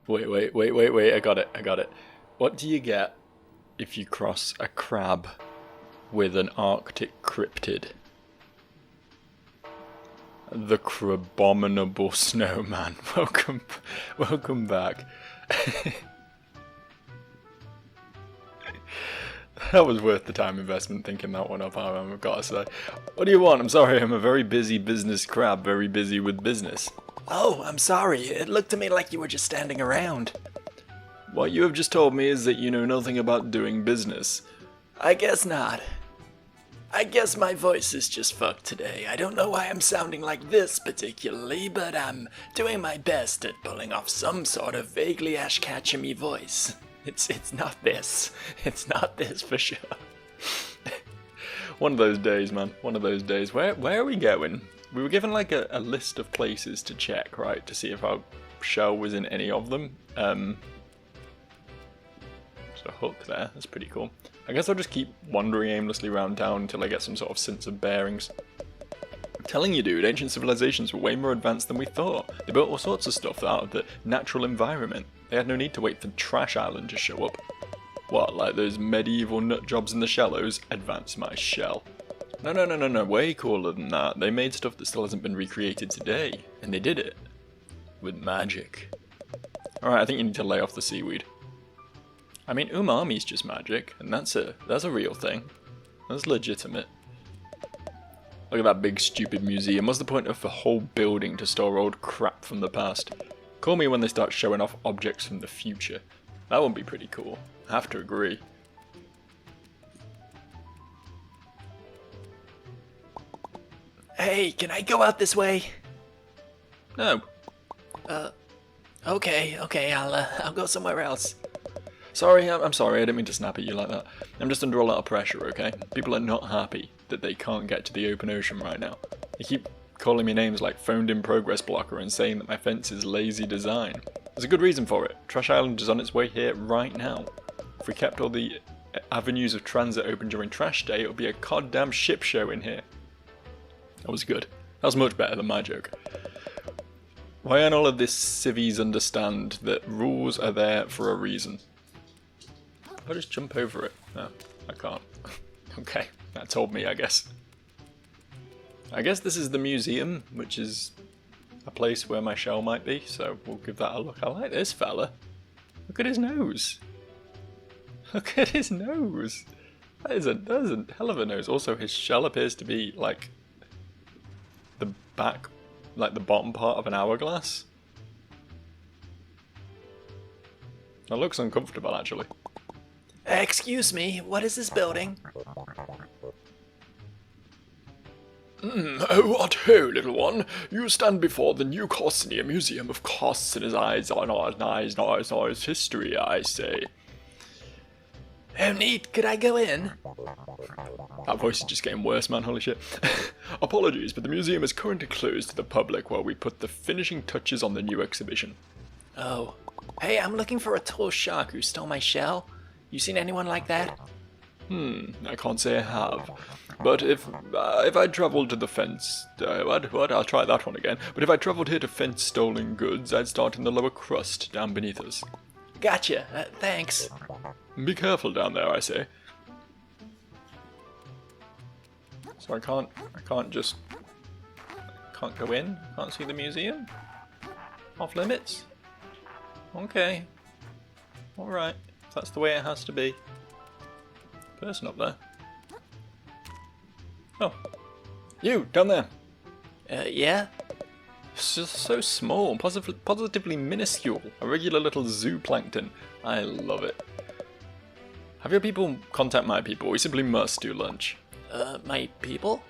Wait, I got it. What do you get if you cross a crab with an Arctic cryptid? The Crabominable Snowman. Welcome back. That was worth the time investment thinking that one up, I've got to say. What do you want? I'm sorry, I'm a very busy business crab, very busy with business. Oh, I'm sorry. It looked to me like you were just standing around. What you have just told me is that you know nothing about doing business. I guess not. I guess my voice is just fucked today. I don't know why I'm sounding like this particularly, but I'm doing my best at pulling off some sort of vaguely Ash Ketchum-y voice. It's not this. It's not this for sure. One of those days, man. One of those days. Where are we going? We were given like a list of places to check, right? To see if our shell was in any of them. There's a hook there. That's pretty cool. I guess I'll just keep wandering aimlessly around town until I get some sort of sense of bearings. I'm telling you, dude, ancient civilizations were way more advanced than we thought. They built all sorts of stuff out of the natural environment. They had no need to wait for Trash Island to show up. What, like those medieval nut jobs in the shallows? Advance my shell. No, way cooler than that. They made stuff that still hasn't been recreated today, and they did it with magic. Alright, I think you need to lay off the seaweed. I mean, umami's just magic, and that's a real thing. That's legitimate. Look at that big stupid museum. What's the point of a whole building to store old crap from the past? Call me when they start showing off objects from the future. That would be pretty cool. I have to agree. Hey, can I go out this way? No. Okay, I'll go somewhere else. Sorry, I'm sorry, I didn't mean to snap at you like that. I'm just under a lot of pressure, okay? People are not happy that they can't get to the open ocean right now. They keep calling me names like phoned in progress blocker and saying that my fence is lazy design. There's a good reason for it. Trash Island is on its way here right now. If we kept all the avenues of transit open during trash day, it would be a goddamn ship show in here. That was good. That was much better than my joke. Why aren't all of this civvies understand that rules are there for a reason? I'll just jump over it. No, I can't. Okay, that told me, I guess. I guess this is the museum, which is a place where my shell might be, so we'll give that a look. I like this fella. Look at his nose. Look at his nose. That is a hell of a nose. Also, his shell appears to be like the back, like the bottom part of an hourglass. That looks uncomfortable, actually. Excuse me, what is this building? Oh, what ho, little one. You stand before the New Corsnia Museum of Costs in his eyes on our history, I say. Oh, neat. Could I go in? That voice is just getting worse, man. Holy shit. Apologies, but the museum is currently closed to the public while we put the finishing touches on the new exhibition. Oh. Hey, I'm looking for a tall shark who stole my shell. You seen anyone like that? I can't say I have. But if I travelled to the fence... what? I'll try that one again. But if I travelled here to fence stolen goods, I'd start in the lower crust, down beneath us. Gotcha. Thanks. Be careful down there, I say. So I can't go in? Can't see the museum? Off limits? Okay. Alright. If that's the way it has to be. Person up there. Oh. You, down there. Yeah? It's just so small, positively minuscule. A regular little zooplankton. I love it. Have your people contact my people. We simply must do lunch. My people?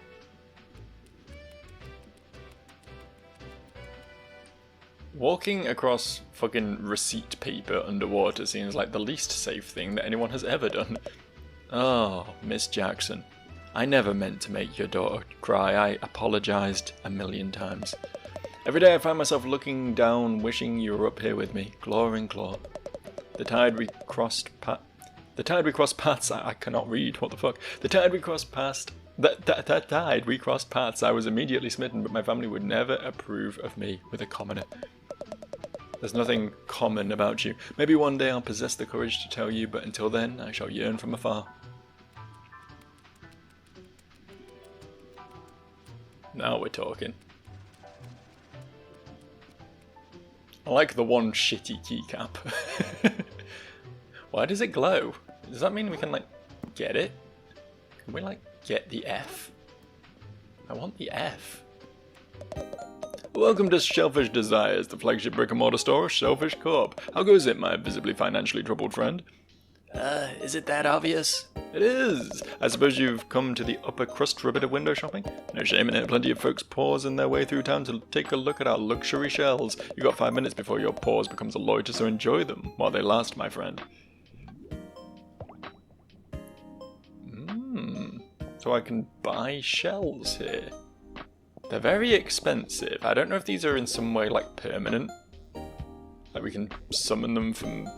Walking across fucking receipt paper underwater seems like the least safe thing that anyone has ever done. Oh, Miss Jackson. I never meant to make your daughter cry. I apologized a million times. Every day I find myself looking down, wishing you were up here with me, claw in claw. The tide we crossed paths, I cannot read, what the fuck. The tide we crossed past, that tide we crossed paths, I was immediately smitten, but my family would never approve of me with a commoner. There's nothing common about you. Maybe one day I'll possess the courage to tell you, but until then, I shall yearn from afar. Now we're talking. I like the one shitty keycap. Why does it glow? Does that mean we can, like, get it? Can we, like, get the F? I want the F. Welcome to Shellfish Desires, the flagship brick-and-mortar store of Shellfish Corp. How goes it, my visibly financially troubled friend? Is it that obvious? It is! I suppose you've come to the upper crust for a bit of window shopping? No shame in it, plenty of folks pausing their way through town to take a look at our luxury shells. You got 5 minutes before your pause becomes a loiter, so enjoy them while they last, my friend. So I can buy shells here. They're very expensive. I don't know if these are in some way, like, permanent. Like, we can summon them from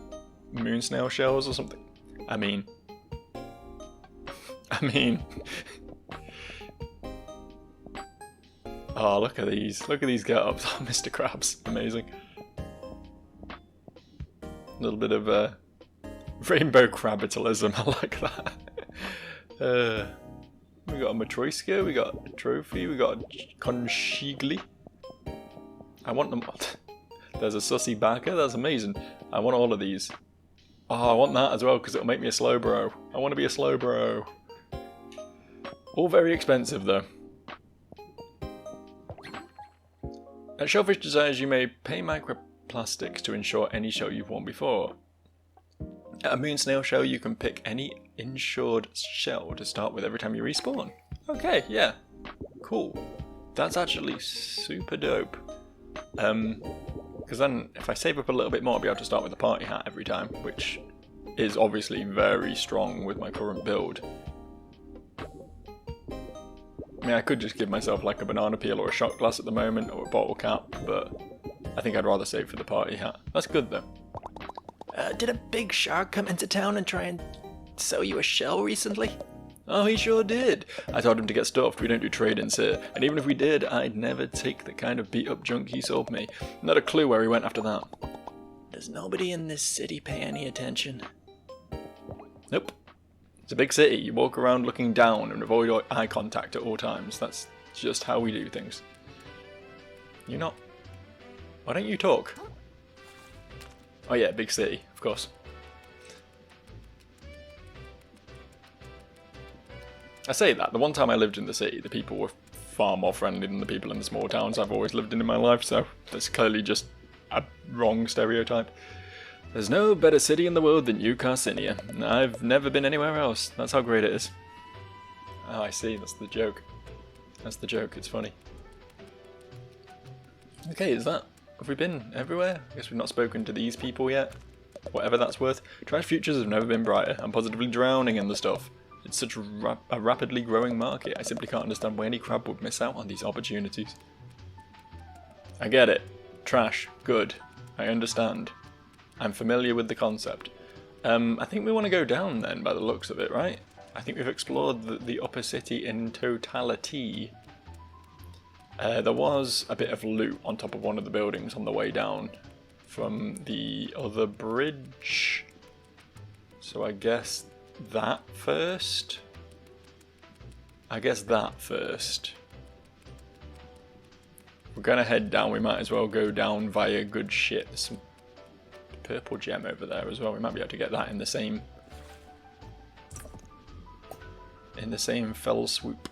moon snail shells or something. I mean... Oh, look at these. Look at these get-ups. Oh, Mr. Krabs. Amazing. A little bit of rainbow crabitalism. I like that. We got a Matryoshka, we got a trophy, we got a Conchigli. I want them. There's a Sussy Baka, that's amazing. I want all of these. Oh, I want that as well because it'll make me a slow bro. I want to be a slow bro. All very expensive though. At Shellfish Desires, you may pay microplastics to ensure any shell you've worn before. At a moon snail shell, you can pick any insured shell to start with every time you respawn. Okay, yeah. Cool. That's actually super dope. Because then, if I save up a little bit more, I'll be able to start with a party hat every time, which is obviously very strong with my current build. I mean, I could just give myself like a banana peel or a shot glass at the moment, or a bottle cap, but I think I'd rather save for the party hat. That's good though. Did a big shark come into town and try and sell you a shell recently? Oh, he sure did. I told him to get stuffed. We don't do trade-ins here. And even if we did, I'd never take the kind of beat-up junk he sold me. Not a clue where he went after that. Does nobody in this city pay any attention? Nope. It's a big city. You walk around looking down and avoid eye contact at all times. That's just how we do things. You not? Why don't you talk? Oh yeah, big city, of course. I say that, the one time I lived in the city, the people were far more friendly than the people in the small towns I've always lived in my life, so that's clearly just a wrong stereotype. There's no better city in the world than New Carcinia. I've never been anywhere else. That's how great it is. Oh, I see, that's the joke. That's the joke, it's funny. Okay, is that... Have we been everywhere? I guess we've not spoken to these people yet. Whatever that's worth. Trash futures have never been brighter. I'm positively drowning in the stuff. It's such a rapidly growing market. I simply can't understand why any crab would miss out on these opportunities. I get it. Trash. Good. I understand. I'm familiar with the concept. I think we want to go down then, by the looks of it, right? I think we've explored the upper city in totality. There was a bit of loot on top of one of the buildings on the way down from the other bridge. So I guess that first? I guess that first. If we're gonna head down, we might as well go down via good shit. There's some purple gem over there as well. We might be able to get that in the same fell swoop.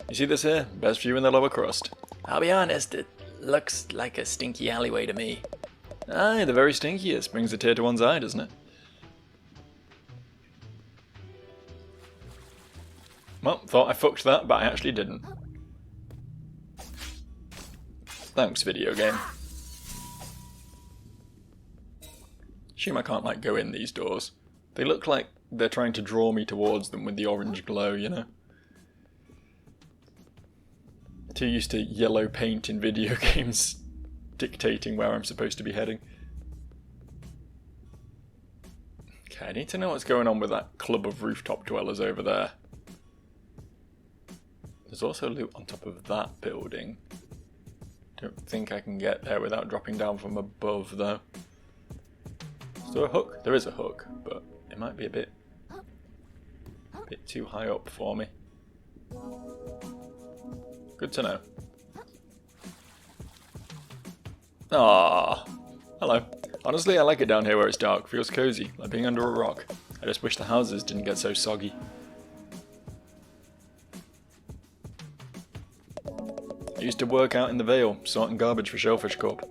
You see this here? Best view in the lower crust. I'll be honest, it looks like a stinky alleyway to me. Aye, the very stinkiest. Brings a tear to one's eye, doesn't it? Well, thought I fucked that, but I actually didn't. Thanks, video game. Shame I can't, like, go in these doors. They look like they're trying to draw me towards them with the orange glow, you know? Too used to yellow paint in video games dictating where I'm supposed to be heading. Okay, I need to know what's going on with that club of rooftop dwellers over there. There's also loot on top of that building. Don't think I can get there without dropping down from above, though. Is there a hook? There is a hook, but it might be a bit too high up for me. Good to know. Ah, hello. Honestly, I like it down here where it's dark. Feels cozy, like being under a rock. I just wish the houses didn't get so soggy. I used to work out in the Vale, sorting garbage for Shellfish Corp.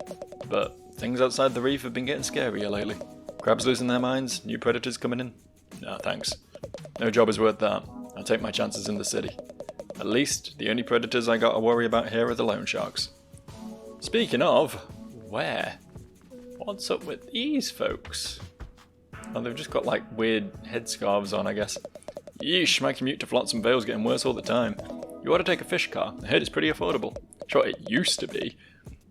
But things outside the reef have been getting scarier lately. Crabs losing their minds, new predators coming in. No, thanks. No job is worth that. I'll take my chances in the city. At least, the only predators I gotta worry about here are the loan sharks. Speaking of, where? What's up with these folks? Oh, they've just got like weird headscarves on, I guess. Yeesh, my commute to Flotsam Vale's getting worse all the time. You ought to take a fish car. I heard it's pretty affordable. Sure, it used to be.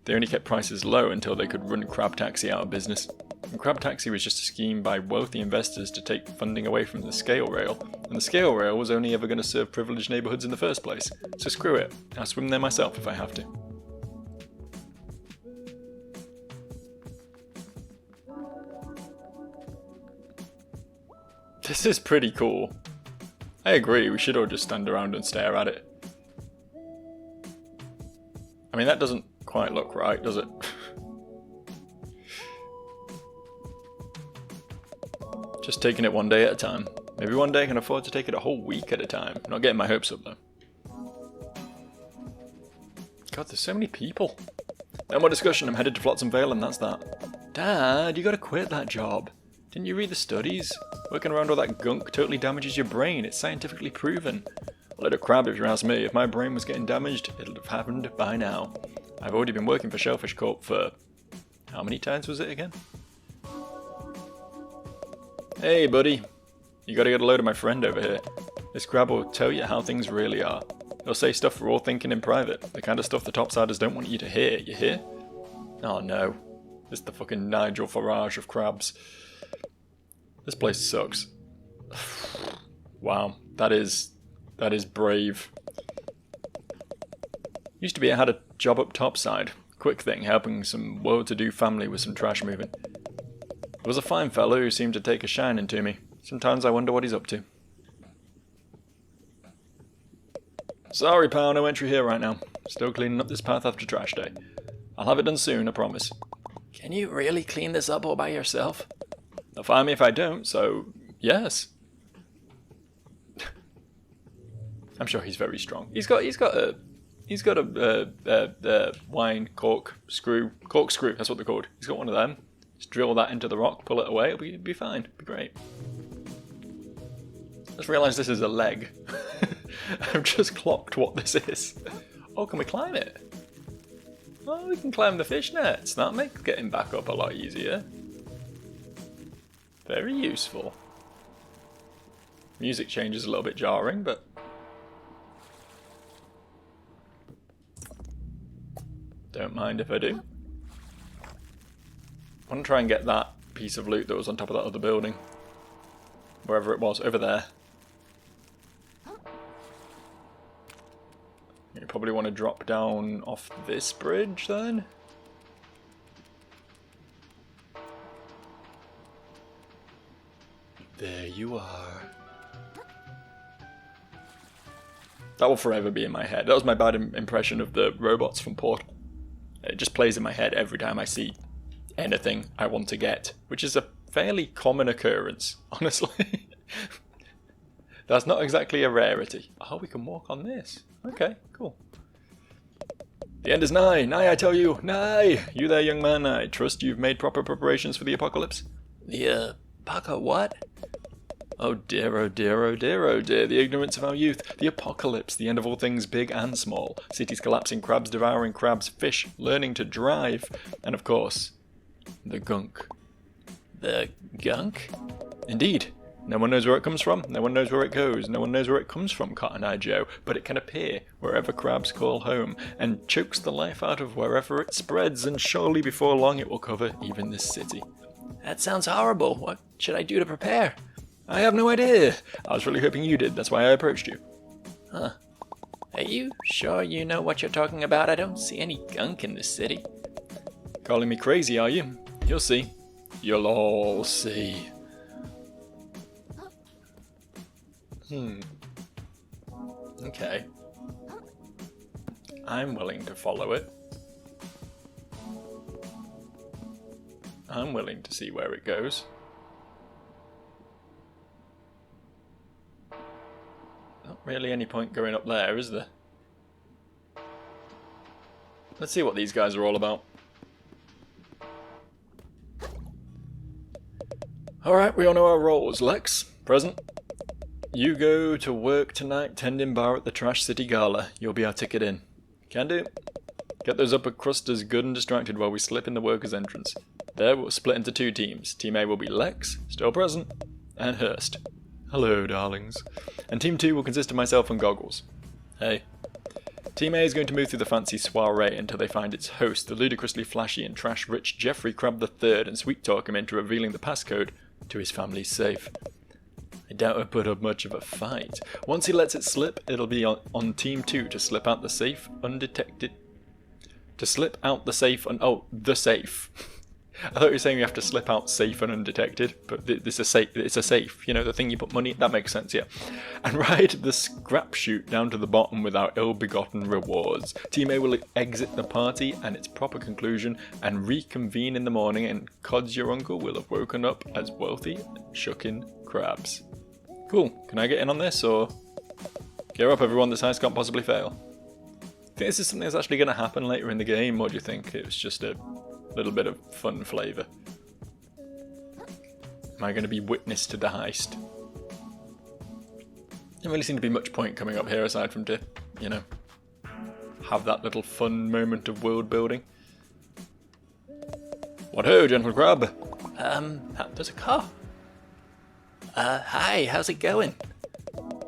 They only kept prices low until they could run Crab Taxi out of business. And Crab Taxi was just a scheme by wealthy investors to take funding away from the scale rail. And the scale rail was only ever going to serve privileged neighbourhoods in the first place. So screw it. I'll swim there myself if I have to. This is pretty cool. I agree, we should all just stand around and stare at it. I mean, that doesn't quite look right, does it? Just taking it one day at a time. Maybe one day I can afford to take it a whole week at a time. Not getting my hopes up though. God, there's so many people. No more discussion, I'm headed to Flotsam Vale and that's that. Dad, you gotta quit that job. Didn't you read the studies? Working around all that gunk totally damages your brain. It's scientifically proven. A load of crap if you ask me. If my brain was getting damaged, it'd have happened by now. I've already been working for Shellfish Corp for... how many times was it again? Hey buddy. You gotta get a load of my friend over here. This crab will tell you how things really are. He'll say stuff we're all thinking in private. The kind of stuff the topsiders don't want you to hear. You hear? Oh no. It's the fucking Nigel Farage of crabs. This place sucks. Wow, that is brave. Used to be I had a job up topside. Quick thing, helping some well-to-do family with some trash moving. There was a fine fellow who seemed to take a shining to me. Sometimes I wonder what he's up to. Sorry pal, no entry here right now. Still cleaning up this path after trash day. I'll have it done soon, I promise. Can you really clean this up all by yourself? They'll fire me if I don't, so yes. I'm sure he's very strong. He's got a wine corkscrew. That's what they're called. He's got one of them. Just drill that into the rock, pull it away. It'll be fine. It'll be great. Just realised this is a leg. I've just clocked what this is. Oh, can we climb it? Oh, we can climb the fish nets. That makes getting back up a lot easier. Very useful. Music change is a little bit jarring, but... don't mind if I do. I want to try and get that piece of loot that was on top of that other building. Wherever it was, over there. You probably want to drop down off this bridge then? There you are. That will forever be in my head. That was my bad impression of the robots from Portal. It just plays in my head every time I see anything I want to get, which is a fairly common occurrence, honestly. That's not exactly a rarity. Oh, we can walk on this. Okay, cool. The end is nigh. Nigh, I tell you. Nigh. You there, young man. I trust you've made proper preparations for the apocalypse. The what? Oh dear, oh dear, oh dear, oh dear, the ignorance of our youth. The apocalypse, the end of all things big and small. Cities collapsing, crabs devouring crabs, fish learning to drive. And of course, the gunk. The gunk? Indeed. No one knows where it comes from, no one knows where it goes, no one knows where it comes from, Cotton Eye Joe, but it can appear wherever crabs call home, and chokes the life out of wherever it spreads, and surely before long it will cover even this city. That sounds horrible. What should I do to prepare? I have no idea. I was really hoping you did, that's why I approached you. Huh. Are you sure you know what you're talking about? I don't see any gunk in this city. Calling me crazy, are you? You'll see. You'll all see. Okay. I'm willing to follow it. I'm willing to see where it goes. Not really any point going up there, is there? Let's see what these guys are all about. Alright, we all know our roles. Lex, present. You go to work tonight, tending bar at the Trash City Gala. You'll be our ticket in. Can do. Get those upper crusters good and distracted while we slip in the workers' entrance. There, we'll split into 2 teams. Team A will be Lex, still present, and Hurst. Hello, darlings. And Team 2 will consist of myself and Goggles. Hey. Team A is going to move through the fancy soiree until they find its host, the ludicrously flashy and trash-rich Jeffrey Crab III, and sweet-talk him into revealing the passcode to his family's safe. I doubt he'll put up much of a fight. Once he lets it slip, it'll be on Team 2 to slip out the safe undetected. To slip out the safe the safe. I thought you were saying you have to slip out safe and undetected, but it's a safe. You know, the thing you put money in? That makes sense, yeah. And ride the scrap chute down to the bottom without ill-begotten rewards. Team A will exit the party and its proper conclusion and reconvene in the morning, and Cods your uncle will have woken up as wealthy, shucking crabs. Cool. Can I get in on this, or... Gear up everyone, this heist can't possibly fail. Think this is something that's actually going to happen later in the game, or do you think it was just a little bit of fun flavour? Am I going to be witness to the heist? Doesn't really seem to be much point coming up here aside from to, you know, have that little fun moment of world building. What ho, Gentle Crab? There's a car. Hi, how's it going?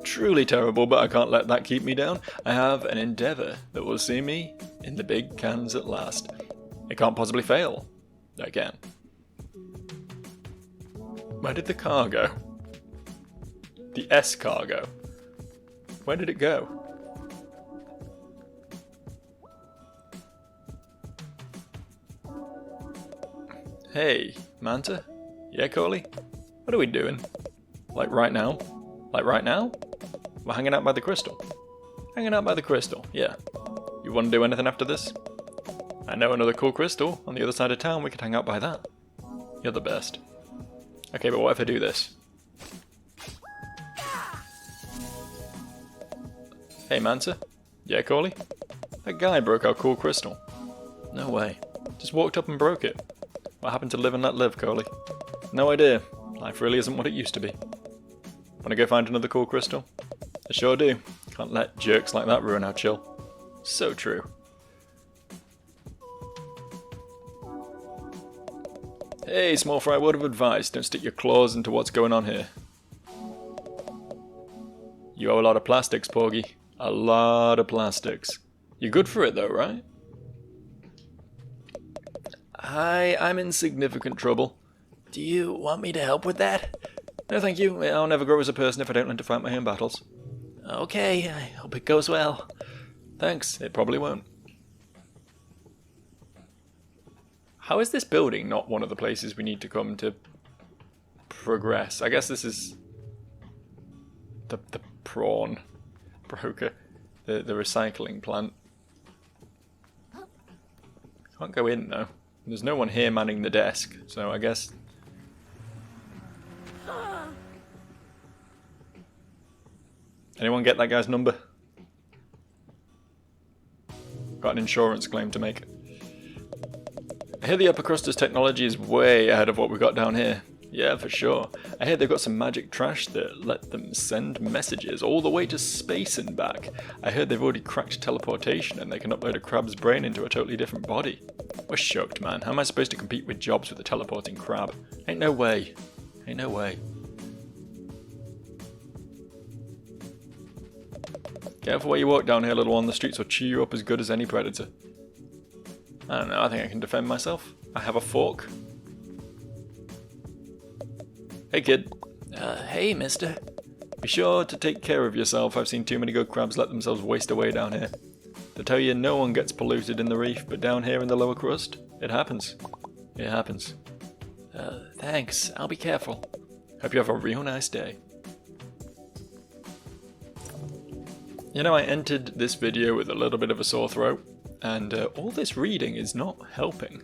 Truly terrible, but I can't let that keep me down. I have an endeavour that will see me in the big cans at last. It can't possibly fail. Again. Where did the car go? The S car go? Where did it go? Hey, Manta? Yeah, Coley? What are we doing? Like right now? Like right now? We're hanging out by the crystal. Hanging out by the crystal, yeah. You want to do anything after this? I know another cool crystal on the other side of town. We could hang out by that. You're the best. Okay, but what if I do this? Hey, Manta? Yeah, Coley? That guy broke our cool crystal. No way. Just walked up and broke it. What happened to live and let live, Coley? No idea. Life really isn't what it used to be. Wanna go find another cool crystal? I sure do. Can't let jerks like that ruin our chill. So true. Hey, small fry, word of advice. Don't stick your claws into what's going on here. You owe a lot of plastics, Porgy. A lot of plastics. You're good for it though, right? Hi, I'm in significant trouble. Do you want me to help with that? No, thank you. I'll never grow as a person if I don't learn to fight my own battles. Okay, I hope it goes well. Thanks, it probably won't. How is this building not one of the places we need to come to progress? I guess this is the prawn broker, the recycling plant. Can't go in though. There's no one here manning the desk, so I guess... Anyone get that guy's number? Got an insurance claim to make. I hear the Upper Crusters technology is way ahead of what we've got down here. Yeah, for sure. I hear they've got some magic trash that let them send messages all the way to space and back. I heard they've already cracked teleportation and they can upload a crab's brain into a totally different body. We're shocked, man. How am I supposed to compete with jobs with a teleporting crab? Ain't no way. Ain't no way. Careful where you walk down here, little one. The streets will chew you up as good as any predator. I don't know, I think I can defend myself. I have a fork. Hey, kid. Hey, mister. Be sure to take care of yourself. I've seen too many good crabs let themselves waste away down here. They tell you no one gets polluted in the reef, but down here in the lower crust, it happens. It happens. Thanks. I'll be careful. Hope you have a real nice day. You know, I entered this video with a little bit of a sore throat, and all this reading is not helping.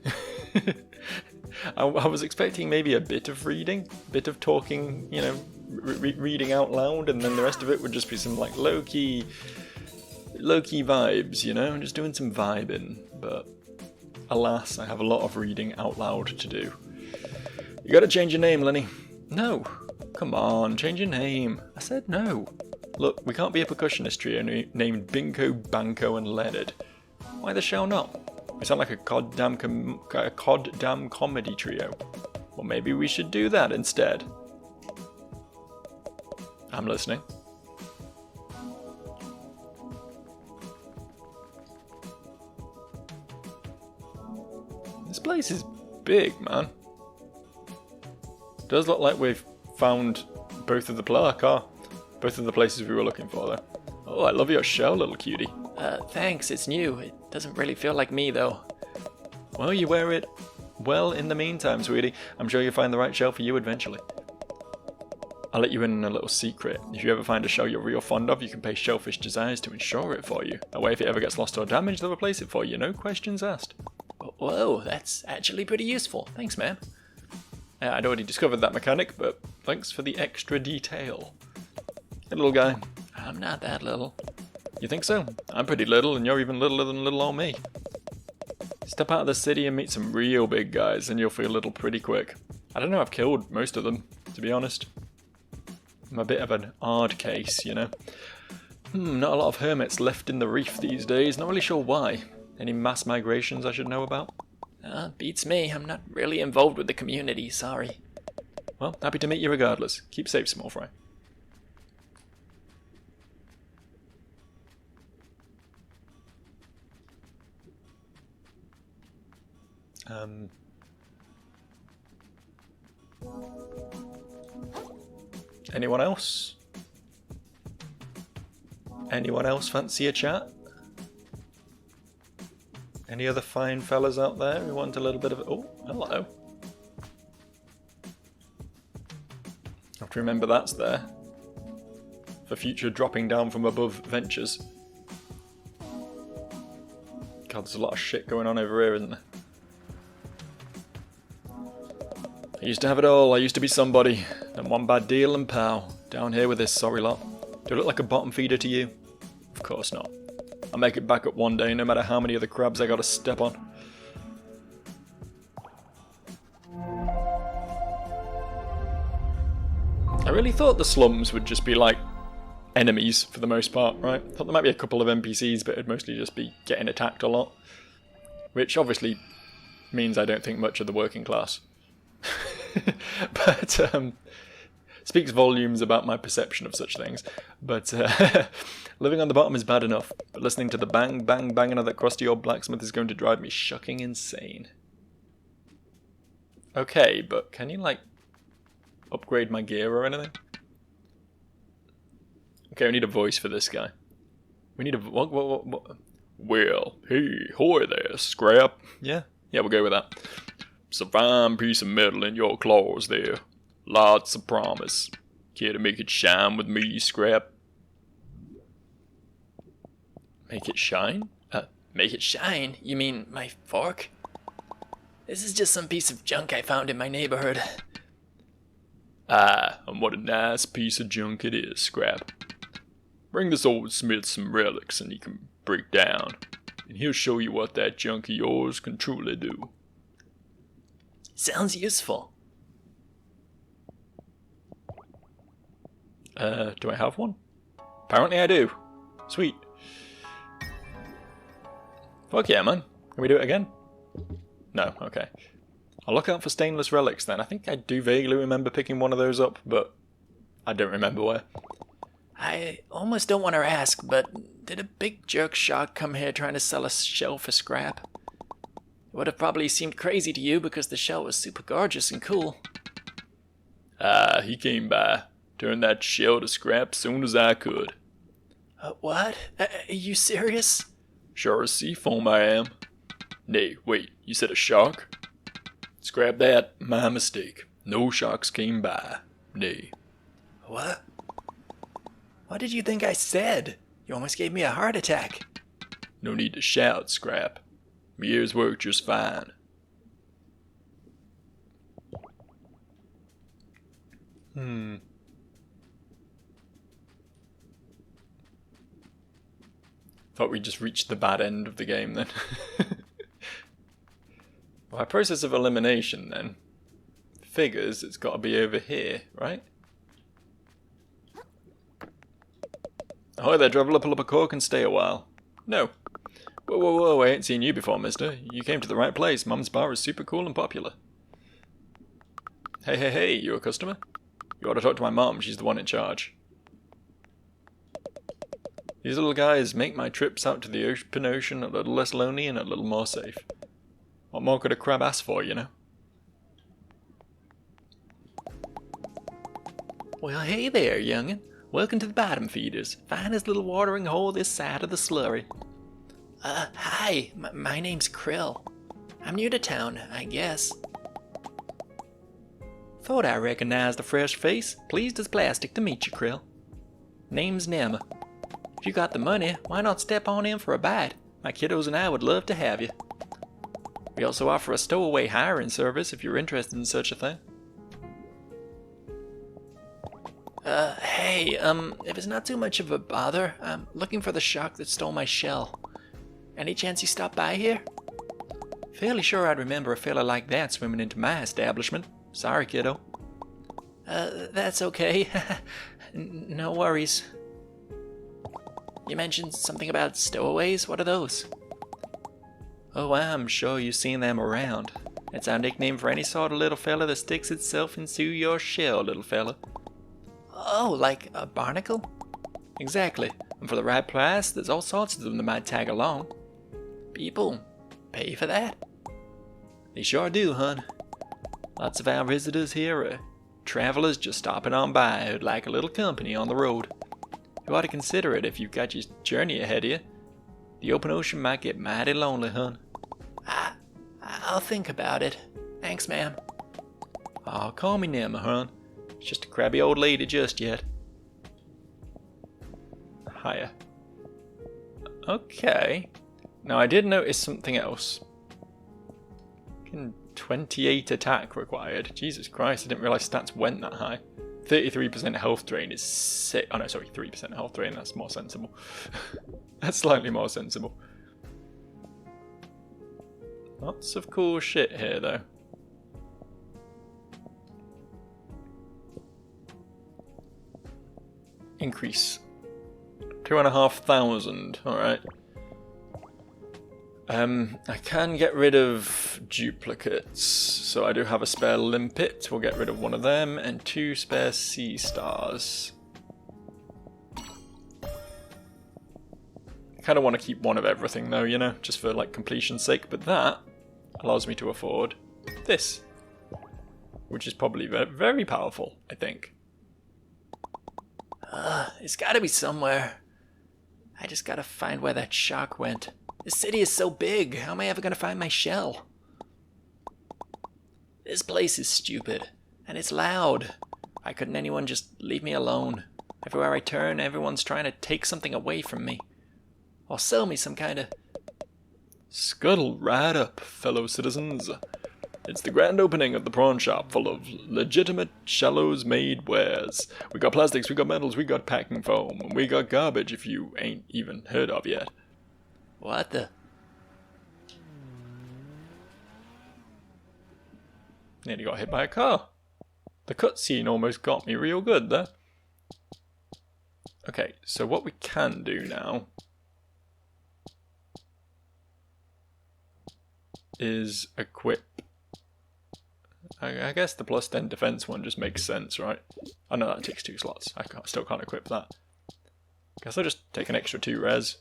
I was expecting maybe a bit of reading, a bit of talking, you know, reading out loud, and then the rest of it would just be some like low-key vibes, you know, just doing some vibing. But alas, I have a lot of reading out loud to do. You gotta change your name, Lenny. No, come on, change your name. I said no. Look, we can't be a percussionist trio named Binko, Banko, and Leonard. Why the shell not? We sound like a coddamn comedy trio. Well, maybe we should do that instead. I'm listening. This place is big, man. Does look like we've found both of the both of the places we were looking for, though. Oh, I love your shell, little cutie. Thanks, it's new. It doesn't really feel like me, though. Well, you wear it well in the meantime, sweetie. I'm sure you'll find the right shell for you eventually. I'll let you in on a little secret. If you ever find a shell you're real fond of, you can pay Shellfish Desires to insure it for you. That way, if it ever gets lost or damaged, they'll replace it for you. No questions asked. Whoa, that's actually pretty useful. Thanks, man. I'd already discovered that mechanic, but thanks for the extra detail. Hey, little guy. I'm not that little. You think so? I'm pretty little, and you're even littler than little old me. Step out of the city and meet some real big guys, and you'll feel little pretty quick. I don't know, I've killed most of them, to be honest. I'm a bit of an odd case, you know. Not a lot of hermits left in the reef these days, not really sure why. Any mass migrations I should know about? Beats me. I'm not really involved with the community, sorry. Well, happy to meet you regardless. Keep safe, small fry. Anyone else? Anyone else fancy a chat? Any other fine fellas out there who want a little bit of... Oh, hello. Have to remember that's there. For future dropping down from above ventures. God, there's a lot of shit going on over here, isn't there? I used to have it all. I used to be somebody. And one bad deal and pow. Down here with this sorry lot. Do I look like a bottom feeder to you? Of course not. I'll make it back up one day, no matter how many of the crabs I gotta step on. I really thought the slums would just be like enemies for the most part, right? I thought there might be a couple of NPCs, but it'd mostly just be getting attacked a lot. Which obviously means I don't think much of the working class. But speaks volumes about my perception of such things. But living on the bottom is bad enough, but listening to the bang bang banging of that crusty old blacksmith is going to drive me shucking insane. Okay, but can you like upgrade my gear or anything? Okay, we need a voice for this guy. We need a what? Well, hey, hoy there, Scrap. Yeah, we'll go with that. It's a fine piece of metal in your claws there. Lots of promise. Care to make it shine with me, Scrap? Make it shine? Make it shine? You mean my fork? This is just some piece of junk I found in my neighborhood. Ah, and what a nice piece of junk it is, Scrap. Bring this old smith some relics and he can break down. And he'll show you what that junk of yours can truly do. Sounds useful. Do I have one? Apparently I do. Sweet. Fuck yeah, man. Can we do it again? No, okay. I'll look out for stainless relics then. I think I do vaguely remember picking one of those up, but I don't remember where. I almost don't want to ask, but did a big jerk shark come here trying to sell a shell for scrap? It would have probably seemed crazy to you because the shell was super gorgeous and cool. He came by Turn that shell to scrap soon as I could. What? Are you serious? Sure as sea foam I am. Nay, wait, you said a shark? Scrap that, my mistake. No sharks came by. Nay. What? What did you think I said? You almost gave me a heart attack. No need to shout, Scrap. My ears work just fine. Thought we just reached the bad end of the game then. By process of elimination then, figures it's got to be over here, right? Ahoy there, traveller, pull up a cork and stay a while. No. Whoa, whoa, whoa, I ain't seen you before, mister. You came to the right place. Mum's bar is super cool and popular. Hey, hey, hey, you a customer? You ought to talk to my mom, she's the one in charge. These little guys make my trips out to the open ocean a little less lonely and a little more safe. What more could a crab ask for, you know? Well, hey there, young'un. Welcome to the Bottom Feeders, finest little watering hole this side of the slurry. Hi, my name's Krill. I'm new to town, I guess. Thought I recognized a fresh face. Pleased as plastic to meet you, Krill. Name's Nema. If you got the money, why not step on in for a bite? My kiddos and I would love to have you. We also offer a stowaway hiring service if you're interested in such a thing. Hey, if it's not too much of a bother, I'm looking for the shark that stole my shell. Any chance you stop by here? Fairly sure I'd remember a fella like that swimming into my establishment. Sorry, kiddo. That's okay. No worries. You mentioned something about stowaways? What are those? Oh, I'm sure you've seen them around. It's our nickname for any sort of little fella that sticks itself into your shell, little fella. Oh, like a barnacle? Exactly. And for the right price, there's all sorts of them that might tag along. People pay for that? They sure do, hun. Lots of our visitors here are travelers just stopping on by who'd like a little company on the road. You ought to consider it if you've got your journey ahead of you. The open ocean might get mighty lonely, hun. I'll think about it. Thanks, ma'am. Aw, call me Nema, hun. It's just a crabby old lady just yet. Hiya. Okay. Now I did notice something else. 28 attack required. Jesus Christ, I didn't realise stats went that high. 33% health drain is sick. Oh no, sorry, 3% health drain, that's more sensible. That's slightly more sensible. Lots of cool shit here though. Increase. 2,500, alright. I can get rid of duplicates, so I do have a spare limpet. We'll get rid of one of them, and 2 spare sea stars. I kind of want to keep one of everything though, you know, just for like completion's sake, but that allows me to afford this, which is probably very powerful, I think. It's gotta be somewhere. I just gotta find where that shark went. The city is so big, how am I ever gonna find my shell? This place is stupid, and it's loud. Why couldn't anyone just leave me alone? Everywhere I turn, everyone's trying to take something away from me. Or sell me some kind of... Scuttle right up, fellow citizens. It's the grand opening of the prawn shop full of legitimate shallows made wares. We got plastics, we got metals, we got packing foam, and we got garbage if you ain't even heard of yet. What the? Nearly got hit by a car. The cutscene almost got me real good there. Okay, so what we can do now is equip. I guess the plus 10 defense one just makes sense, right? I know that takes 2 slots. I still can't equip that. Guess I'll just take an extra 2 res.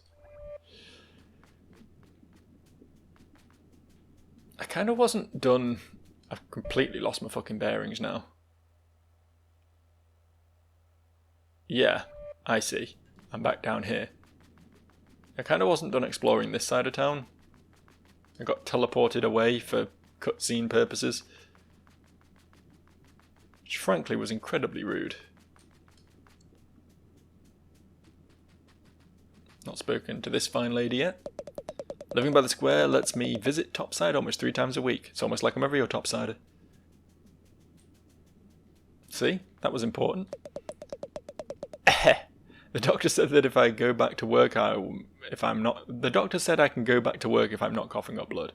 I kind of wasn't done. I've completely lost my fucking bearings now. Yeah, I see. I'm back down here. I kind of wasn't done exploring this side of town. I got teleported away for cutscene purposes. Which frankly was incredibly rude. Not spoken to this fine lady yet. Living by the square lets me visit Topside almost 3 times a week. It's almost like I'm a real Topsider. See? That was important. The doctor said that if I go back to work, the doctor said I can go back to work if I'm not coughing up blood.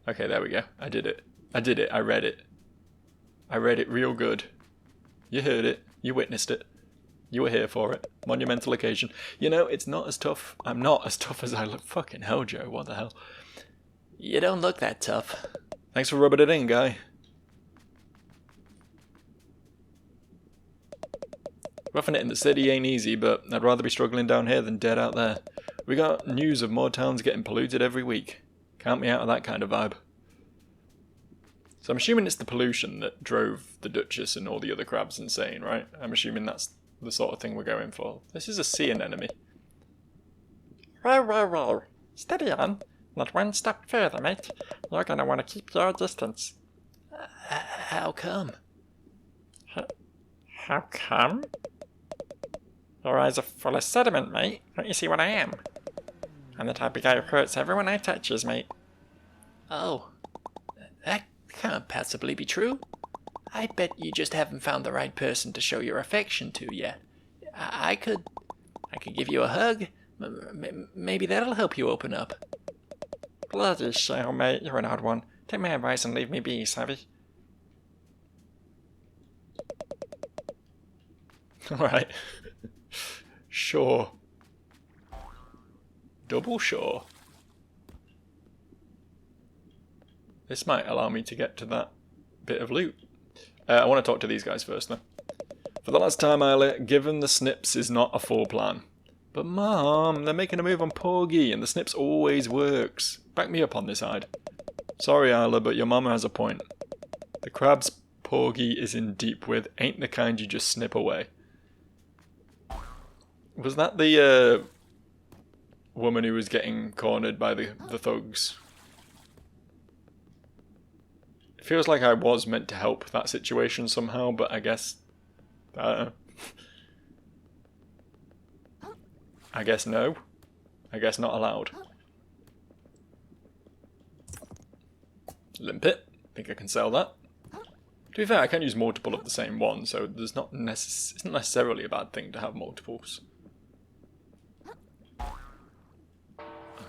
Okay, there we go. I did it. I did it. I read it. I read it real good. You heard it. You witnessed it. You were here for it. Monumental occasion. You know, it's not as tough. I'm not as tough as I look. Fucking hell, Joe. What the hell? You don't look that tough. Thanks for rubbing it in, guy. Roughing it in the city ain't easy, but I'd rather be struggling down here than dead out there. We got news of more towns getting polluted every week. Count me out of that kind of vibe. So I'm assuming it's the pollution that drove the Duchess and all the other crabs insane, right? I'm assuming that's the sort of thing we're going for. This is a sea anemone. Whoa. Steady on. Not one step further, mate. You're gonna want to keep your distance. How come? How come? Your eyes are full of sediment, mate. Don't you see what I am? I'm the type of guy who hurts everyone I touches, mate. Oh, that can't possibly be true. I bet you just haven't found the right person to show your affection to yet. I could give you a hug. Maybe that'll help you open up. Bloody shell, mate. You're an odd one. Take my advice and leave me be, savvy? Alright. Sure. Double sure. This might allow me to get to that bit of loot. I want to talk to these guys first, though. For the last time, Isla, given the snips is not a full plan. But Mom, they're making a move on Porgy, and the snips always works. Back me up on this side. Sorry, Isla, but your mama has a point. The crabs Porgy is in deep with ain't the kind you just snip away. Was that the woman who was getting cornered by the thugs? It feels like I was meant to help that situation somehow, but I guess... I don't know. I guess no. I guess not allowed. Limpet. Think I can sell that. To be fair, I can use multiple of the same one, so there's not it's not necessarily a bad thing to have multiples.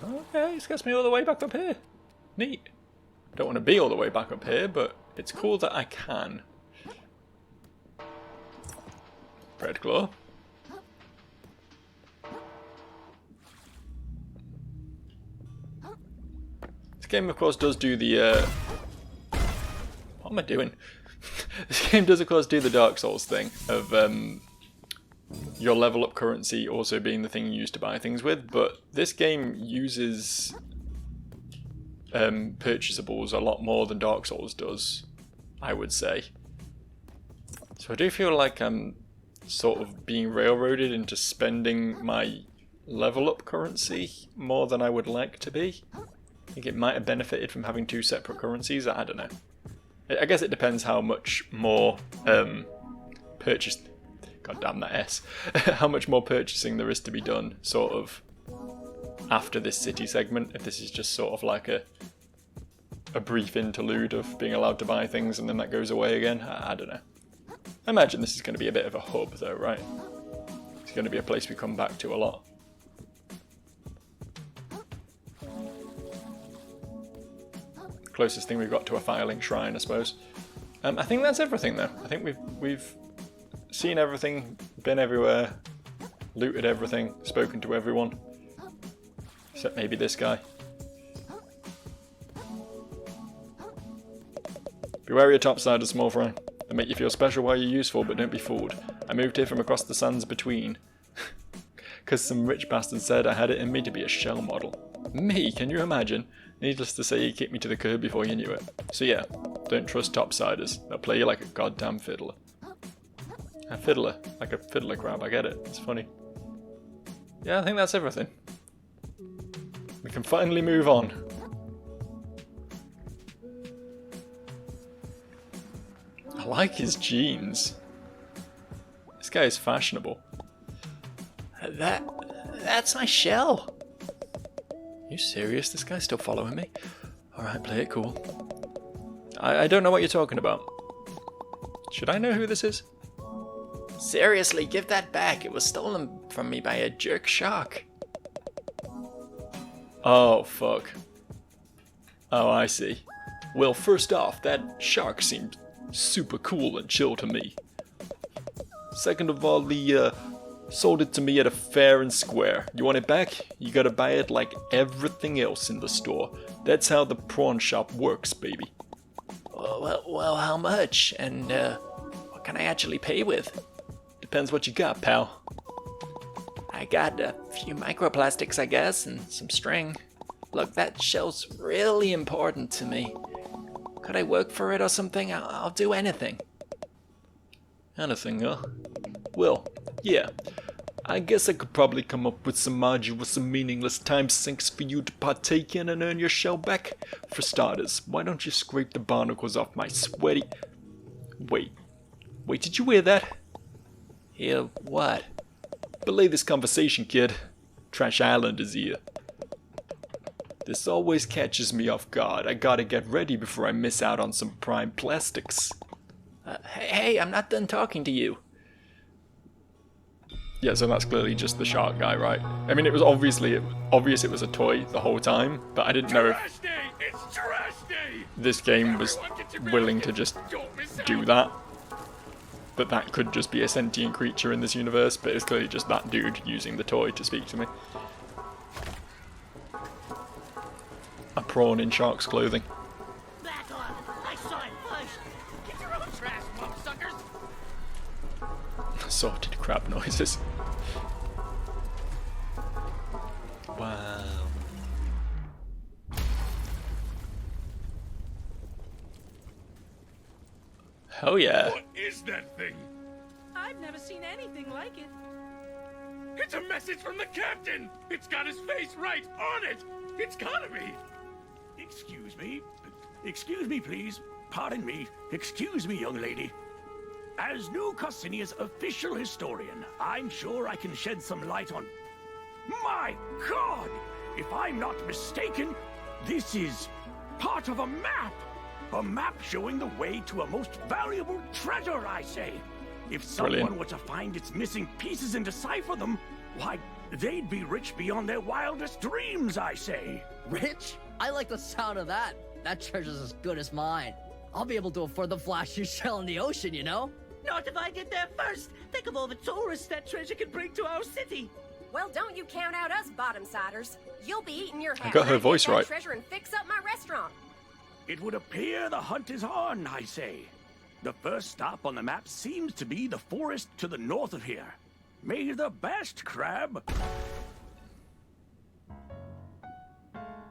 Okay, this gets me all the way back up here. Neat. Don't want to be all the way back up here, but it's cool that I can. Red claw. This game, of course, does do the... What am I doing? This game does, of course, do the Dark Souls thing of your level up currency also being the thing you use to buy things with, but this game uses purchasables a lot more than Dark Souls does, I would say. So I do feel like I'm sort of being railroaded into spending my level up currency more than I would like to be. I think it might have benefited from having 2 separate currencies, I don't know. I guess it depends how much more purchase... God damn that S. How much more purchasing there is to be done, sort of, after this city segment. If this is just sort of like a brief interlude of being allowed to buy things and then that goes away again. I don't know. I imagine this is going to be a bit of a hub though, right? It's going to be a place we come back to a lot. Closest thing we've got to a Firelink Shrine, I suppose. I think that's everything though. I think we've seen everything, been everywhere, looted everything, spoken to everyone. Except maybe this guy. Be wary of Topsiders, small fry. They make you feel special while you're useful, but don't be fooled. I moved here from across the sands between. Because some rich bastard said I had it in me to be a shell model. Me, can you imagine? Needless to say, he kicked me to the curb before you knew it. So yeah, don't trust Topsiders. They'll play you like a goddamn fiddler. A fiddler. Like a fiddler crab, I get it. It's funny. Yeah, I think that's everything. We can finally move on. I like his jeans. This guy is fashionable. That's my shell. You serious? This guy's still following me? Alright, play it cool. I don't know what you're talking about. Should I know who this is? Seriously, give that back. It was stolen from me by a jerk shark. Oh, fuck. Oh, I see. Well, first off, that shark seemed super cool and chill to me. Second of all, he sold it to me at a fair and square. You want it back? You gotta buy it like everything else in the store. That's how the prawn shop works, baby. Well, how much? And what can I actually pay with? Depends what you got, pal. I got a few microplastics, I guess, and some string. Look, that shell's really important to me. Could I work for it or something? I'll do anything. Anything, huh? Well, yeah. I guess I could probably come up with some arduous and meaningless time sinks for you to partake in and earn your shell back. For starters, why don't you scrape the barnacles off my sweaty... Wait, did you hear that? Hear what? Belay this conversation, kid. Trash Island is here. This always catches me off guard. I gotta get ready before I miss out on some prime plastics. Hey, I'm not done talking to you. Yeah, so that's clearly just the shark guy, right? I mean, it was obvious it was a toy the whole time, but I didn't know if this game was willing to just do that. But that could just be a sentient creature in this universe, but it's clearly just that dude using the toy to speak to me. A prawn in shark's clothing. Back off! I saw it first! Get your own trash, motherfuckers! Assorted crab noises. Wow. Hell yeah. What is that thing? I've never seen anything like it. It's a message from the captain! It's got his face right on it! It's gotta be! Excuse me? Excuse me, please. Pardon me. Excuse me, young lady. As New Carsinia's official historian, I'm sure I can shed some light on... My God! If I'm not mistaken, this is part of a map! A map showing the way to a most valuable treasure, I say. If someone were to find its missing pieces and decipher them, why, they'd be rich beyond their wildest dreams, I say. Rich? I like the sound of that. That treasure's as good as mine. I'll be able to afford the flashiest shell in the ocean, you know? Not if I get there first! Think of all the tourists that treasure can bring to our city! Well, don't you count out us bottom-siders. You'll be eating your hat. I got her when voice get that right. Treasure and fix up my restaurant. It would appear the hunt is on, I say. The first stop on the map seems to be the forest to the north of here. May the best, Crab.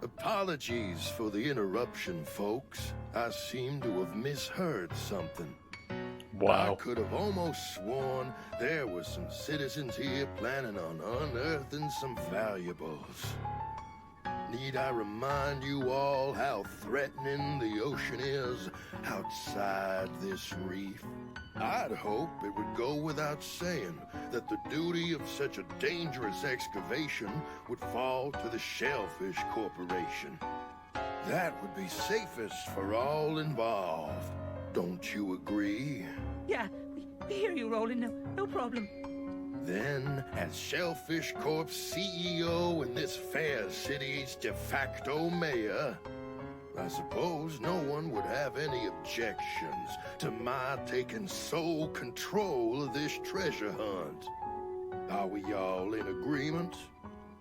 Apologies for the interruption, folks. I seem to have misheard something. I Wow. could have almost sworn there were some citizens here planning on unearthing some valuables. Need I remind you all how threatening the ocean is outside this reef? I'd hope it would go without saying that the duty of such a dangerous excavation would fall to the Shellfish Corporation. That would be safest for all involved. Don't you agree? Yeah, we hear you, Roland. No problem. Then, as Shellfish Corp's CEO and this fair city's de facto mayor, I suppose no one would have any objections to my taking sole control of this treasure hunt. Are we all in agreement?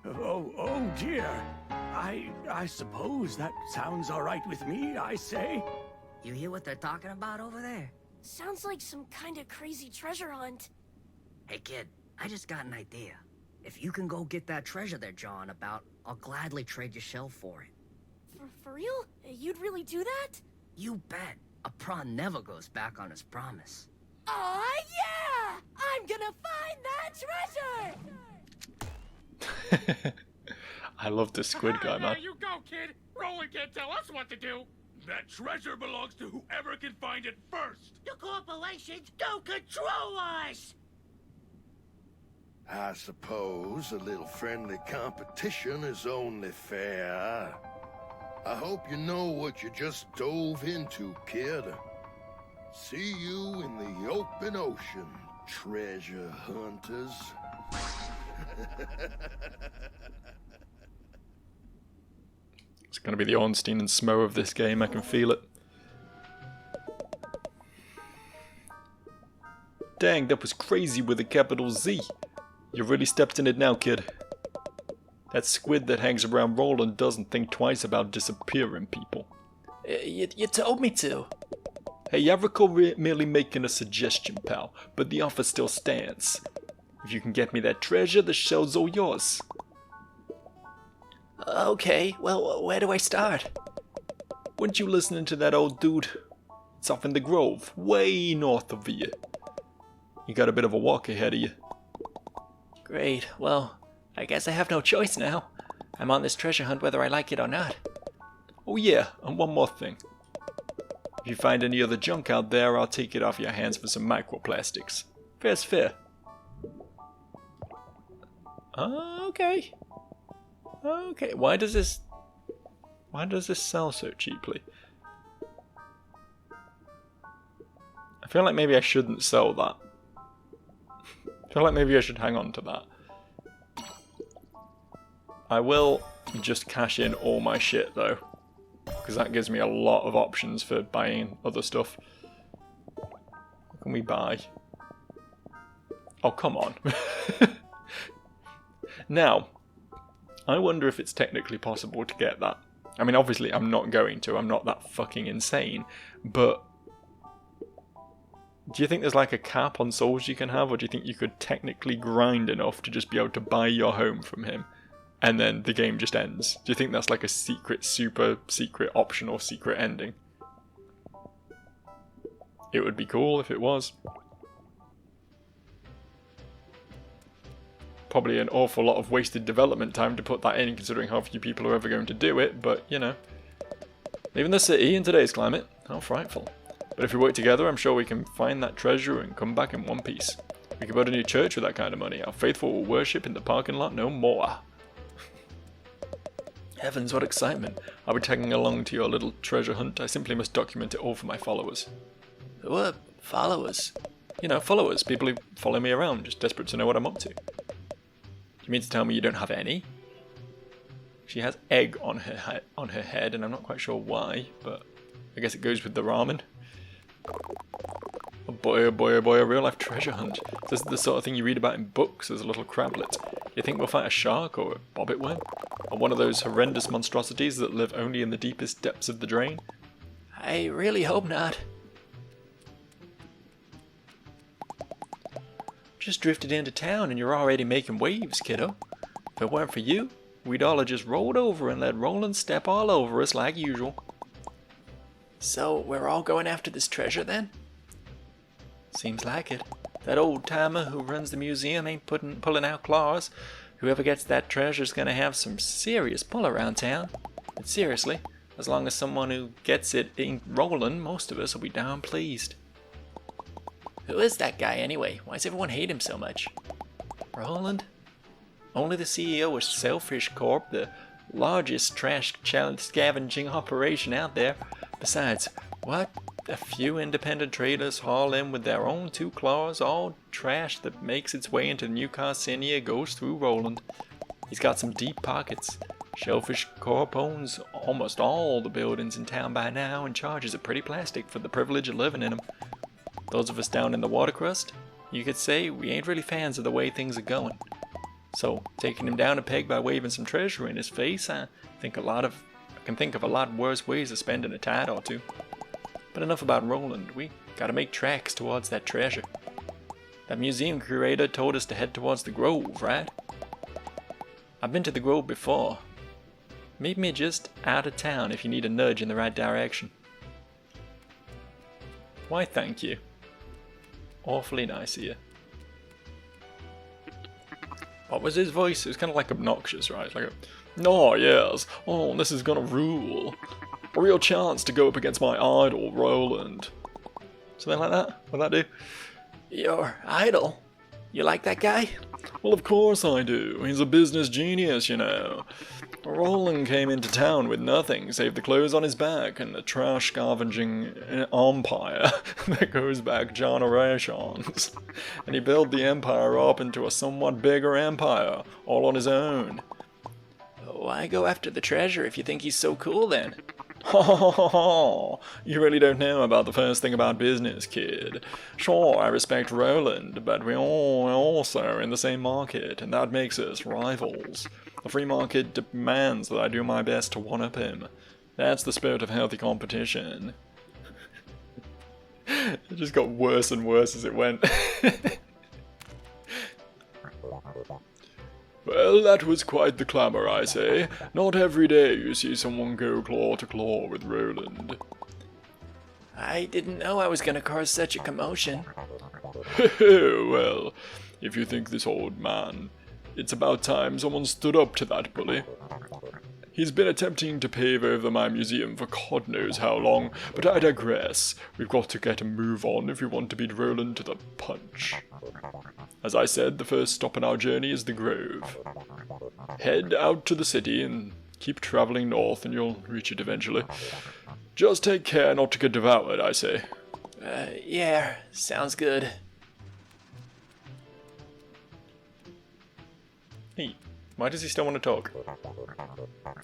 Oh dear. I suppose that sounds all right with me, I say. You hear what they're talking about over there? Sounds like some kind of crazy treasure hunt. Hey kid, I just got an idea. If you can go get that treasure they're jawing about, I'll gladly trade your shell for it. For real? You'd really do that? You bet. A prawn never goes back on his promise. Aw, yeah! I'm gonna find that treasure! I love the squid guy, man. There you go, kid. Roland can't tell us what to do. That treasure belongs to whoever can find it first. The corporations don't control us! I suppose a little friendly competition is only fair. I hope you know what you just dove into, kid. See you in the open ocean, treasure hunters. It's going to be the Ornstein and Smo of this game, I can feel it. Dang, that was crazy with a capital Z. You really stepped in it now, kid. That squid that hangs around Roland doesn't think twice about disappearing people. You told me to. Hey, I recall merely making a suggestion, pal, but the offer still stands. If you can get me that treasure, the shell's all yours. Okay, well, where do I start? Weren't you listening to that old dude? It's off in the Grove, way north of you. You got a bit of a walk ahead of you. Great, well, I guess I have no choice now. I'm on this treasure hunt whether I like it or not. Oh yeah, and one more thing. If you find any other junk out there, I'll take it off your hands for some microplastics. Fair's fair. Okay. Okay, why does this sell so cheaply? I feel like maybe I shouldn't sell that. I feel like maybe I should hang on to that. I will just cash in all my shit though, because that gives me a lot of options for buying other stuff. What can we buy? Oh, come on. Now, I wonder if it's technically possible to get that. I mean, obviously I'm not going to, I'm not that fucking insane, but do you think there's like a cap on souls you can have, or do you think you could technically grind enough to just be able to buy your home from him, and then the game just ends? Do you think that's like a secret, super secret, optional secret ending? It would be cool if it was. Probably an awful lot of wasted development time to put that in, considering how few people are ever going to do it, but you know. Leaving the city in today's climate, how frightful. But if we work together, I'm sure we can find that treasure and come back in one piece. We can build a new church with that kind of money. Our faithful will worship in the parking lot no more. Heavens, what excitement. I'll be tagging along to your little treasure hunt. I simply must document it all for my followers. Who are followers? You know, followers. People who follow me around, just desperate to know what I'm up to. Do you mean to tell me you don't have any? She has egg on her head, and I'm not quite sure why, but I guess it goes with the ramen. Oh boy, oh boy, oh boy, a real life treasure hunt. This is the sort of thing you read about in books as a little crablet. You think we'll fight a shark or a bobbit worm? Or one of those horrendous monstrosities that live only in the deepest depths of the drain? I really hope not. Just drifted into town and you're already making waves, kiddo. If it weren't for you, we'd all have just rolled over and let Roland step all over us like usual. So, we're all going after this treasure then? Seems like it. That old timer who runs the museum ain't pulling out claws. Whoever gets that treasure's gonna have some serious pull around town. But seriously, as long as someone who gets it ain't Roland, most of us will be darn pleased. Who is that guy anyway? Why does everyone hate him so much? Roland? Only the CEO of Sailfish Corp, the largest trash scavenging operation out there. Besides, what a few independent traders haul in with their own two claws, all trash that makes its way into New Carcinia goes through Roland. He's got some deep pockets. Shellfish Corp owns almost all the buildings in town by now and charges a pretty plastic for the privilege of living in them. Those of us down in the water crust, you could say we ain't really fans of the way things are going. So, taking him down a peg by waving some treasure in his face, I can think of a lot worse ways of spending a tide or two. But enough about Roland, we gotta make tracks towards that treasure. That museum curator told us to head towards the Grove, right? I've been to the Grove before. Meet me just out of town if you need a nudge in the right direction. Why, thank you. Awfully nice of you. What was his voice? It was kind of like obnoxious, right? Like, oh yes, oh this is gonna rule. A real chance to go up against my idol, Roland. Something like that? What'd that do? Your idol? You like that guy? Well, of course I do. He's a business genius, you know. Roland came into town with nothing save the clothes on his back and the trash scavenging empire that goes back generations. And he built the empire up into a somewhat bigger empire, all on his own. Why go after the treasure if you think he's so cool then? You really don't know about the first thing about business, kid. Sure, I respect Roland, but we're all also in the same market, and that makes us rivals. The free market demands that I do my best to one-up him. That's the spirit of healthy competition. It just got worse and worse as it went. Well, that was quite the clamour, I say. Not every day you see someone go claw to claw with Roland. I didn't know I was gonna cause such a commotion. Well, if you think this old man, it's about time someone stood up to that bully. He's been attempting to pave over my museum for God knows how long, but I digress. We've got to get a move on if we want to beat Roland to the punch. As I said, the first stop in our journey is the Grove. Head out to the city and keep travelling north and you'll reach it eventually. Just take care not to get devoured, I say. Yeah, sounds good. Hey, why does he still want to talk?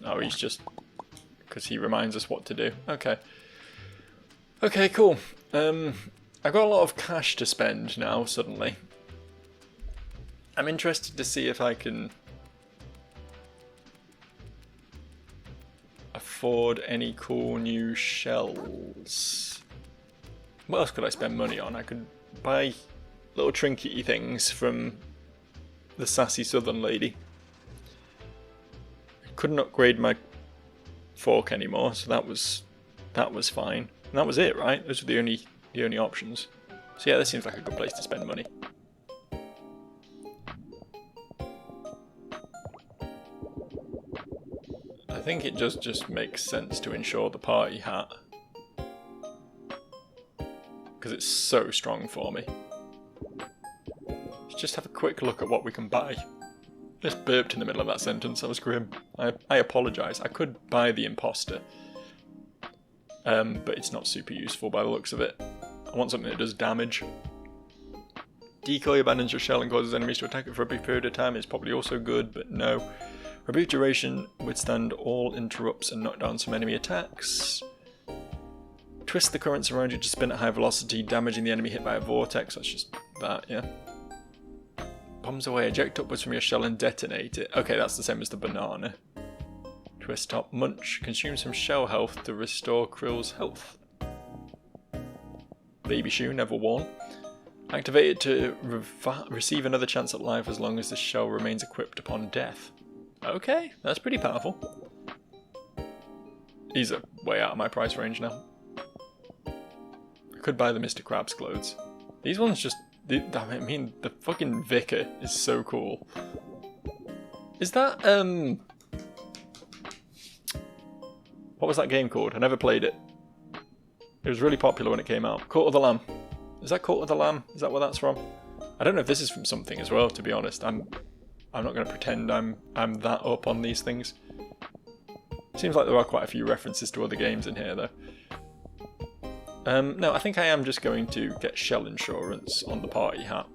Oh, he's just... because he reminds us what to do. Okay. Okay, cool. I've got a lot of cash to spend now, suddenly. I'm interested to see if I can afford any cool new shells. What else could I spend money on? I could buy little trinkety things from the sassy southern lady. I couldn't upgrade my fork anymore, so that was fine. And that was it, right? Those were the only options. So yeah, this seems like a good place to spend money. I think it just makes sense to insure the party hat. Because it's so strong for me. Let's just have a quick look at what we can buy. I just burped in the middle of that sentence, that was grim. I apologise. I could buy the imposter. But it's not super useful by the looks of it. I want something that does damage. Decoy abandons your shell and causes enemies to attack it for a brief period of time is probably also good, but no. For a brief duration, withstand all interrupts and knock down some enemy attacks. Twist the currents around you to spin at high velocity, damaging the enemy hit by a vortex. That's just that, yeah. Bombs away, eject upwards from your shell and detonate it. Okay, that's the same as the banana. Twist top, munch, consume some shell health to restore Krill's health. Baby shoe, never worn. Activate it to receive another chance at life as long as the shell remains equipped upon death. Okay, that's pretty powerful. These are way out of my price range now. I could buy the Mr. Krabs clothes. These ones just... I mean, the fucking Vicar is so cool. Is that, what was that game called? I never played it. It was really popular when it came out. Court of the Lamb. Is that Court of the Lamb? Is that where that's from? I don't know if this is from something as well, to be honest. I'm not going to pretend I'm that up on these things. Seems like there are quite a few references to other games in here, though. No, I think I am just going to get shell insurance on the party hat.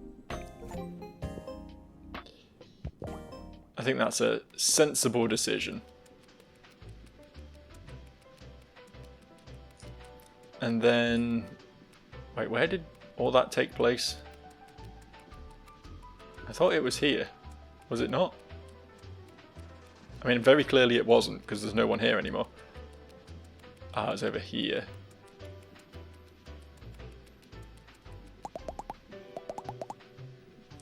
I think that's a sensible decision. And then... wait, where did all that take place? I thought it was here. Was it not? I mean, very clearly it wasn't, because there's no one here anymore. Ah, it's over here.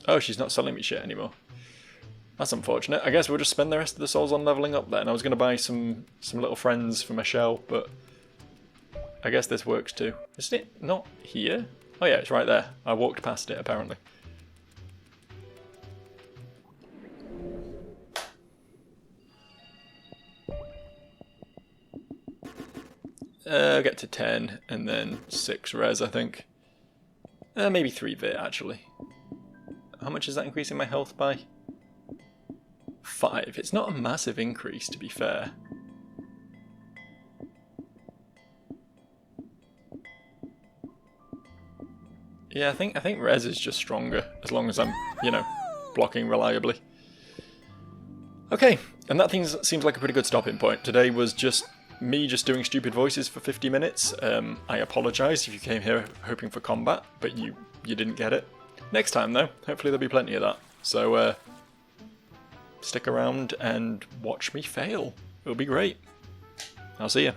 Oh, she's not selling me shit anymore. That's unfortunate. I guess we'll just spend the rest of the souls on leveling up then. I was going to buy some little friends for my shell, but I guess this works too. Isn't it not here? Oh yeah, it's right there. I walked past it, apparently. I'll get to 10, and then 6 res, I think. Maybe 3 vit, actually. How much is that increasing my health by? 5. It's not a massive increase, to be fair. Yeah, I think res is just stronger, as long as I'm, you know, blocking reliably. Okay, and that seems like a pretty good stopping point. Today was just me just doing stupid voices for 50 minutes. I apologise if you came here hoping for combat, but you didn't get it. Next time, though, hopefully there'll be plenty of that. So, stick around and watch me fail. It'll be great. I'll see you.